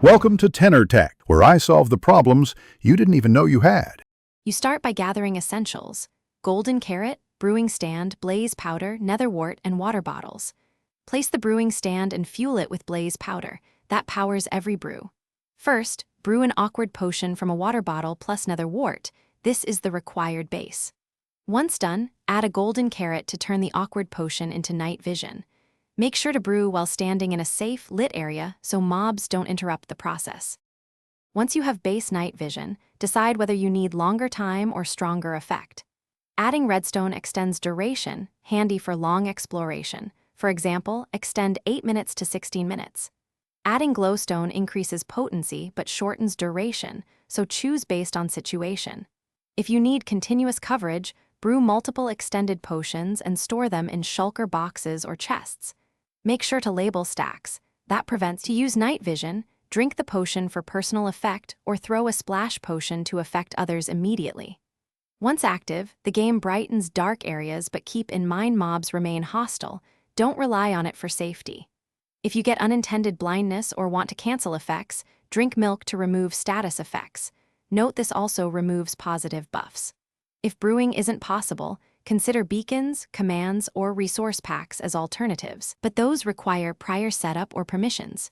Welcome to Tenor Tech, where I solve the problems you didn't even know you had. You start by gathering essentials: golden carrot, brewing stand, blaze powder, netherwort, and water bottles. Place the brewing stand and fuel it with blaze powder. That powers every brew. First, brew an awkward potion from a water bottle plus netherwort. This is the required base. Once done, add a golden carrot to turn the awkward potion into night vision. Make sure to brew while standing in a safe, lit area so mobs don't interrupt the process. Once you have base night vision, decide whether you need longer time or stronger effect. Adding redstone extends duration, handy for long exploration. For example, extend 8 minutes to 16 minutes. Adding glowstone increases potency but shortens duration, so choose based on situation. If you need continuous coverage, brew multiple extended potions and store them in shulker boxes or chests. Make sure to label stacks. That prevents to use night vision. Drink the potion for personal effect or throw a splash potion to affect others immediately. Once active, the game brightens dark areas but keep in mind mobs remain hostile. Don't rely on it for safety. If you get unintended blindness or want to cancel effects, drink milk to remove status effects. Note this also removes positive buffs. If brewing isn't possible, consider beacons, commands, or resource packs as alternatives, but those require prior setup or permissions.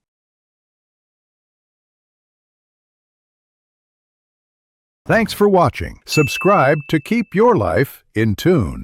Thanks for watching. Subscribe to keep your life in tune.